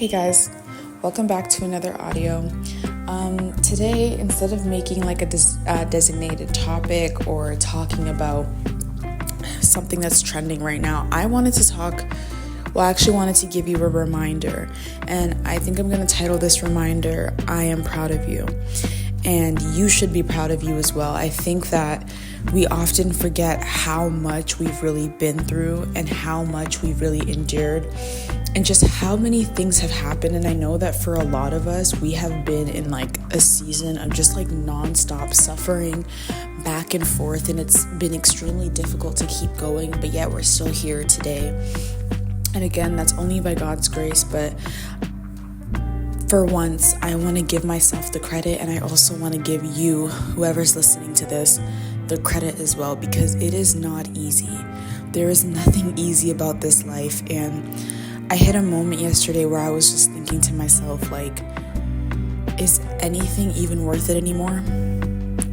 Hey guys, welcome back to another audio. Today, instead of making like a designated topic or talking about something that's trending right now, I wanted to give you a reminder. And I think I'm going to title this reminder, I am proud of you. And you should be proud of you as well. I think that we often forget how much we've really been through and how much we've really endured and just how many things have happened. And I know that for a lot of us, we have been in like a season of just like nonstop suffering back and forth. And it's been extremely difficult to keep going, but yet we're still here today. And again, that's only by God's grace. But for once, I want to give myself the credit, and I also want to give you, whoever's listening to this, the credit as well, because it is not easy. There is nothing easy about this life. And I hit a moment yesterday where I was just thinking to myself, like, is anything even worth it anymore?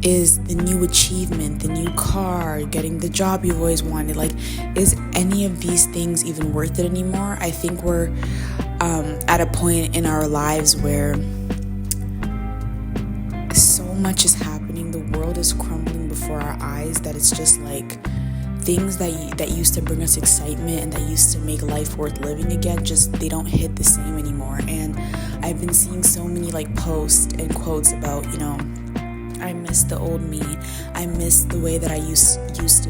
Is the new achievement, the new car, getting the job you've always wanted, like, is any of these things even worth it anymore? I think we're at a point in our lives where so much is happening. The world is crumbling before our eyes that it's just like things that used to bring us excitement and that used to make life worth living again, just they don't hit the same anymore. And I've been seeing so many like posts and quotes about, I miss the old me. I miss the way that I used to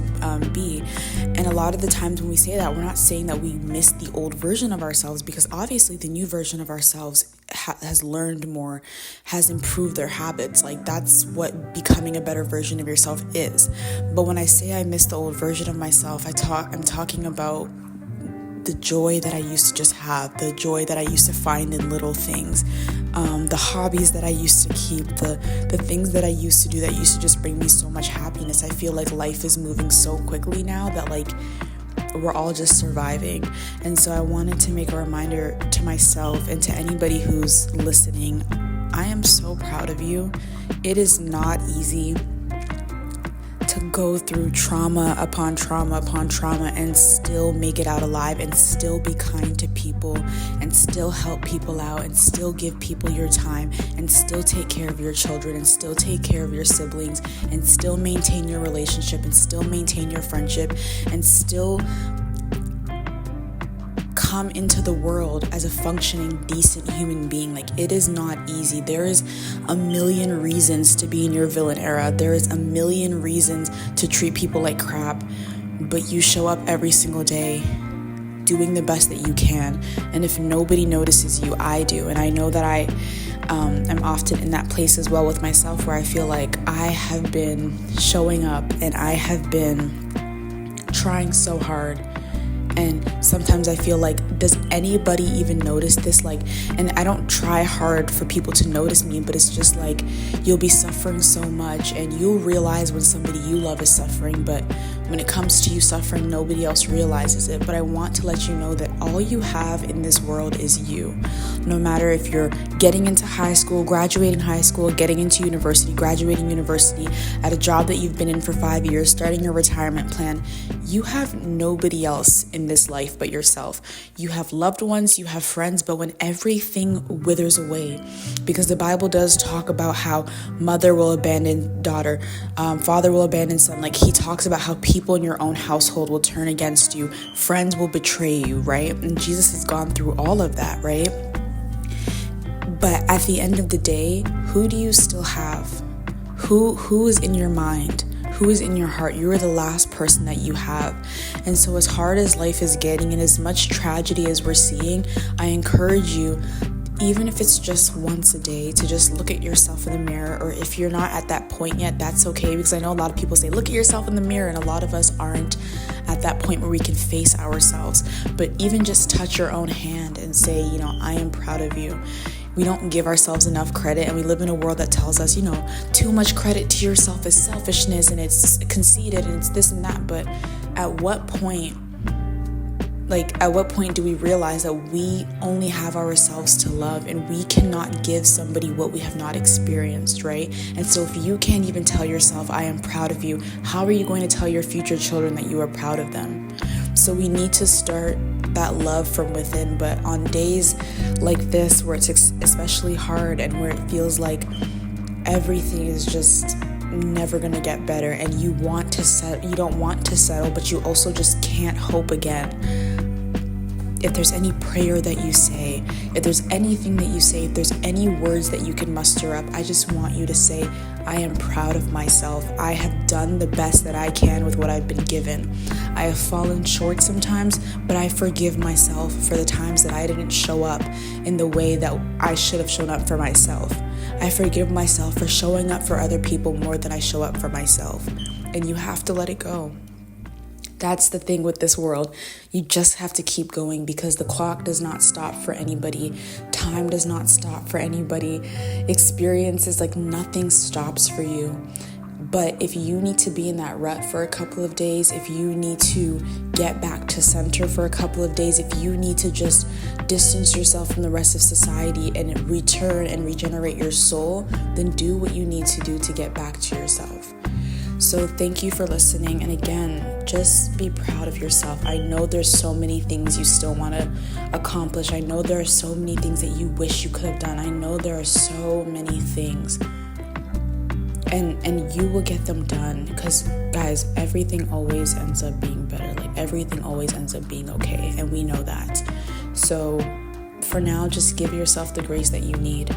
be. And a lot of the times when we say that, we're not saying that we miss the old version of ourselves, because obviously the new version of ourselves has learned more, has improved their habits. Like, that's what becoming a better version of yourself is. But when I say I miss the old version of myself, I'm talking about the joy that I used to just have, the joy that I used to find in little things, the hobbies that I used to keep, the things that I used to do that used to just bring me so much happiness. I feel like life is moving so quickly now that like we're all just surviving. And so I wanted to make a reminder to myself and to anybody who's listening, I am so proud of you. It is not easy to go through trauma upon trauma upon trauma and still make it out alive and still be kind to people and still help people out and still give people your time and still take care of your children and still take care of your siblings and still maintain your relationship and still maintain your friendship and still come into the world as a functioning, decent human being. Like, it is not easy. There is a million reasons to be in your villain era. There is a million reasons to treat people like crap, but you show up every single day doing the best that you can. And if nobody notices you, I do. And I know that I'm often in that place as well with myself, where I feel like I have been showing up and I have been trying so hard. And sometimes I feel like, does anybody even notice this? Like, and I don't try hard for people to notice me, but it's just like, you'll be suffering so much and you'll realize when somebody you love is suffering, but when it comes to you suffering, nobody else realizes it. But I want to let you know that all you have in this world is you. No matter if you're getting into high school, graduating high school, getting into university, graduating university, at a job that you've been in for 5 years, starting your retirement plan, you have nobody else in this life but yourself. You have loved ones, you have friends, but when everything withers away, because the Bible does talk about how mother will abandon daughter, father will abandon son. Like, he talks about how people in your own household will turn against you, friends will betray you, right? And Jesus has gone through all of that, right? But at the end of the day, who do you still have? Who is in your mind? Who is in your heart? You are the last person that you have. And so as hard as life is getting and as much tragedy as we're seeing, I encourage you, even if it's just once a day, to just look at yourself in the mirror. Or if you're not at that point yet, that's okay, because I know a lot of people say, look at yourself in the mirror, and a lot of us aren't at that point where we can face ourselves. But even just touch your own hand and say, I am proud of you. We don't give ourselves enough credit, and we live in a world that tells us, too much credit to yourself is selfishness and it's conceited and it's this and that. But at what point do we realize that we only have ourselves to love, and we cannot give somebody what we have not experienced, right? And so if you can't even tell yourself, I am proud of you, how are you going to tell your future children that you are proud of them? So So we need to start that love from within. But on days like this, where it's especially hard and where it feels like everything is just never gonna get better, and you don't want to settle, but you also just can't hope again. If there's any prayer that you say, if there's anything that you say, if there's any words that you can muster up, I just want you to say, I am proud of myself. I have done the best that I can with what I've been given. I have fallen short sometimes, but I forgive myself for the times that I didn't show up in the way that I should have shown up for myself. I forgive myself for showing up for other people more than I show up for myself. And you have to let it go. That's the thing with this world. You just have to keep going, because the clock does not stop for anybody. Time does not stop for anybody. Experiences, like, nothing stops for you. But if you need to be in that rut for a couple of days, if you need to get back to center for a couple of days, if you need to just distance yourself from the rest of society and return and regenerate your soul, then do what you need to do to get back to yourself. So thank you for listening. And again, just be proud of yourself. I know there's so many things you still want to accomplish. I know there are so many things that you wish you could have done. I know there are so many things. And you will get them done, because, guys, everything always ends up being better. Like, everything always ends up being okay. And we know that. So for now, just give yourself the grace that you need.